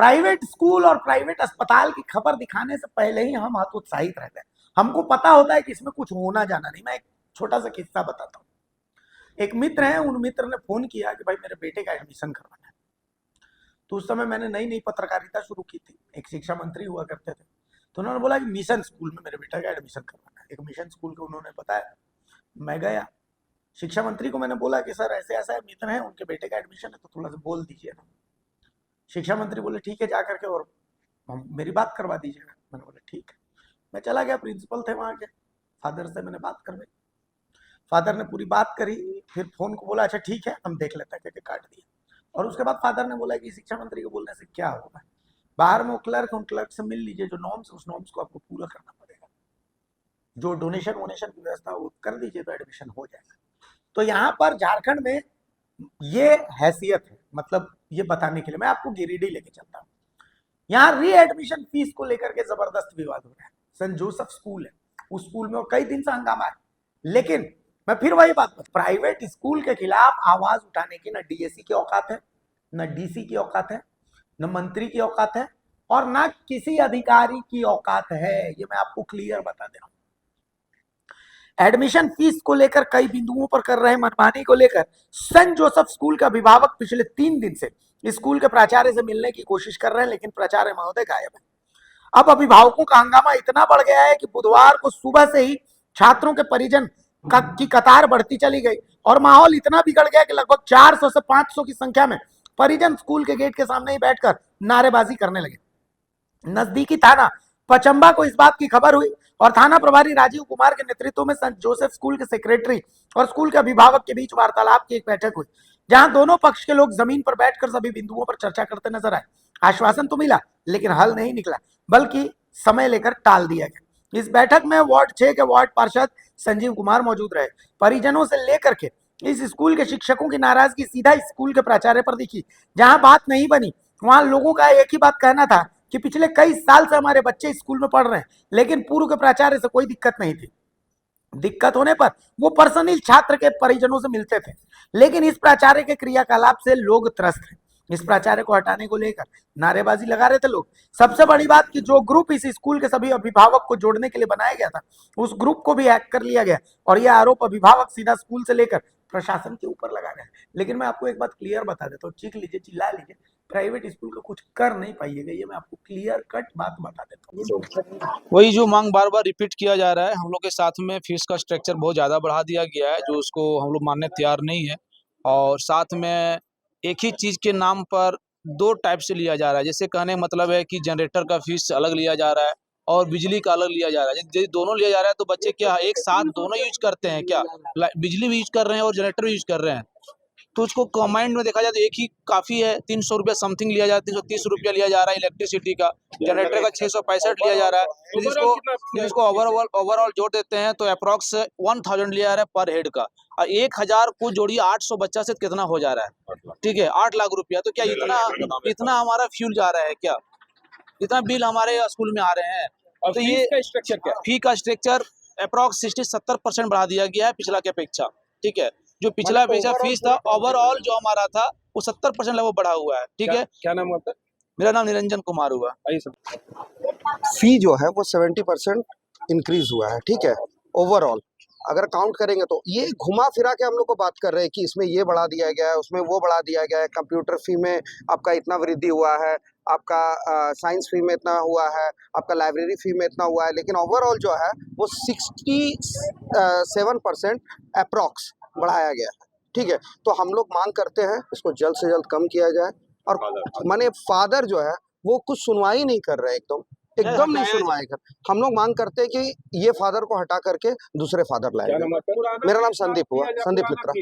Private school और private अस्पताल की खबर दिखाने से पहले ही हम हतोत्साहित रहते हैं। हमको पता होता है कि इसमें कुछ होना जाना नहीं। मैं एक छोटा सा किस्सा बताता हूँ। एक मित्र है, उन मित्र ने फोन किया कि भाई मेरे बेटे का एडमिशन करवाना है। तो उस समय मैंने नई नई पत्रकारिता शुरू की थी, एक शिक्षा मंत्री हुआ करते थे। तो उन्होंने बोला कि मिशन स्कूल में मेरे बेटे का एडमिशन करवाना है। एक मिशन स्कूल को उन्होंने बताया। मैं गया शिक्षा मंत्री को, मैंने बोला कि सर ऐसे ऐसा मित्र है, उनके बेटे का एडमिशन है, तो थोड़ा सा बोल दीजिए ना। शिक्षा मंत्री बोले ठीक है, जा करके और मेरी बात करवा दीजिएगा। मैंने बोला ठीक है। मैं चला गया, प्रिंसिपल थे वहाँ के, फादर से मैंने बात करवाई। फादर ने पूरी बात करी, फिर फोन को बोला अच्छा ठीक है हम देख लेते हैं, करके काट दिया। और उसके बाद फादर ने बोला कि शिक्षा मंत्री को बोलने से क्या होगा, बाहर में क्लर्क, उन क्लर्क से मिल लीजिए, जो नॉर्म्स उस नॉर्म्स को आपको पूरा करना पड़ेगा, जो डोनेशन वोनेशन की व्यवस्था वो कर दीजिए तो एडमिशन हो जाएगा। तो यहाँ पर झारखंड में ये हैसियत है, मतलब ये बताने के लिए मैं आपको गिरिडीह लेके चलता हूँ। यहाँ री एडमिशन फीस को लेकर के जबरदस्त विवाद हो रहा है। सेंट जोसेफ स्कूल है, उस स्कूल में कई दिन से हंगामा है। लेकिन मैं फिर वही बात, प्राइवेट स्कूल के खिलाफ आवाज उठाने की न डीएसी की औकात है, न डीसी की औकात है, न मंत्री की औकात है, और न किसी अधिकारी की औकात है। ये मैं आपको क्लियर बता दे रहा हूं। एडमिशन फीस को लेकर कई बिंदुओं पर कर रहे मनमानी को लेकर सेंट जोसेफ स्कूल का अभिभावक पिछले 3 दिन से स्कूल के प्राचार्य से मिलने की कोशिश कर रहे हैं, लेकिन प्राचार्य महोदय गायब है। अब अभिभावकों का हंगामा इतना बढ़ गया है कि बुधवार को सुबह से ही छात्रों के परिजन की कतार बढ़ती चली गई और माहौल इतना बिगड़ गया कि लगभग 400 से 500 की संख्या में परिजन स्कूल के गेट के सामने ही बैठकर नारेबाजी करने लगे। नजदीकी थाना पचंबा को इस बात की खबर हुई और थाना प्रभारी राजीव कुमार के नेतृत्व में सेंट जोसेफ स्कूल के सेक्रेटरी और स्कूल के अभिभावक के बीच वार्तालाप की एक बैठक हुई, जहां दोनों पक्ष के लोग जमीन पर बैठकर सभी बिंदुओं पर चर्चा करते नजर आए। आश्वासन तो मिला, लेकिन हल नहीं निकला, बल्कि समय लेकर टाल दिया गया। इस बैठक में वार्ड 6 के वार्ड पार्षद संजीव कुमार मौजूद रहे। परिजनों से लेकर के इस स्कूल के शिक्षकों की नाराजगी सीधा स्कूल के प्राचार्य पर दिखी। जहां बात नहीं बनी, वहां लोगों का एक ही बात कहना था कि पिछले कई साल से हमारे बच्चे स्कूल में पढ़ रहे हैं, लेकिन पूर्व के प्राचार्य से कोई दिक्कत नहीं थी। दिक्कत होने पर वो पर्सनली छात्र के परिजनों से मिलते थे, लेकिन इस प्राचार्य के क्रियाकलाप से लोग त्रस्त हैं। इस प्राचार्य को हटाने को लेकर नारेबाजी लगा रहे थे लोग। सबसे बड़ी बात कि जो ग्रुप इस स्कूल के सभी अभिभावक को जोड़ने के लिए बनाया गया था, उस ग्रुप को भी हैक कर लिया गया और यह आरोप अभिभावक सीधा स्कूल से लेकर प्रशासन के ऊपर लगा रहे हैं। लेकिन मैं आपको एक बात क्लियर बता देता हूँ, चीख लीजिए, चिल्ला लीजिए, प्राइवेट स्कूल का कुछ कर नहीं पाइएगा। ये मैं आपको क्लियर कट बात बता देता हूँ। वही जो मांग बार बार रिपीट किया जा रहा है, हम लोग के साथ में फीस का स्ट्रक्चर बहुत ज़्यादा बढ़ा दिया गया है, जो उसको हम लोग मानने तैयार नहीं है। और साथ में एक ही चीज़ के नाम पर 2 टाइप से लिया जा रहा है। जैसे कहने का मतलब है कि जनरेटर का फीस अलग लिया जा रहा है और बिजली का अलग लिया जा रहा है। यदि दोनों लिया जा रहा है तो बच्चे क्या एक साथ दोनों यूज करते हैं क्या? बिजली भी यूज कर रहे हैं और जनरेटर भी यूज कर रहे हैं, तो उसको कमांड में देखा जाए तो एक ही काफ़ी है। 300 रुपया समथिंग लिया जा रहा है, 330 रुपया लिया जा रहा है इलेक्ट्रिसिटी का, जनरेटर का 665 लिया जा रहा है। जिसको ओवरऑल जोड़ देते हैं तो अप्रॉक्स 1000 लिया जा रहा है पर हेड का। और 1000 को जोड़िए 800 बच्चा से कितना हो जा रहा है? ठीक है, 8 लाख रुपया। तो क्या इतना हमारा फ्यूल जा रहा है क्या? इतना बिल हमारे स्कूल में आ रहे हैं? तो ये स्ट्रक्चर क्या, फी का स्ट्रक्चर अप्रॉक्स 60-70% बढ़ा दिया गया है पिछला की अपेक्षा। ठीक है, जो पिछला फीस था ओवरऑल जो हमारा था वो 70% लगभग बढ़ा हुआ है। ठीक है, क्या नाम होता है? मेरा नाम निरंजन कुमार हुआ। फी जो है वो 70% इंक्रीज हुआ है। ठीक है, ओवरऑल अगर काउंट करेंगे तो ये घुमा फिरा के हम लोग को बात कर रहे हैं कि इसमें ये बढ़ा दिया गया है, उसमें वो बढ़ा दिया गया है, कंप्यूटर फी में आपका इतना वृद्धि हुआ है, आपका साइंस फी में इतना हुआ है, आपका लाइब्रेरी फी में इतना हुआ है, लेकिन ओवरऑल जो है वो 67% अप्रॉक्स बढ़ाया गया है। ठीक है, तो हम लोग मांग करते हैं इसको जल्द से जल्द कम किया जाए। और माने फादर जो है वो कुछ सुनवाई नहीं कर रहे, एकदम नहीं सुनवाई कर। हम लोग मांग करते हैं कि ये फादर को हटा करके दूसरे फादर लाए। मेरा नाम संदीप हुआ, संदीप मित्रा।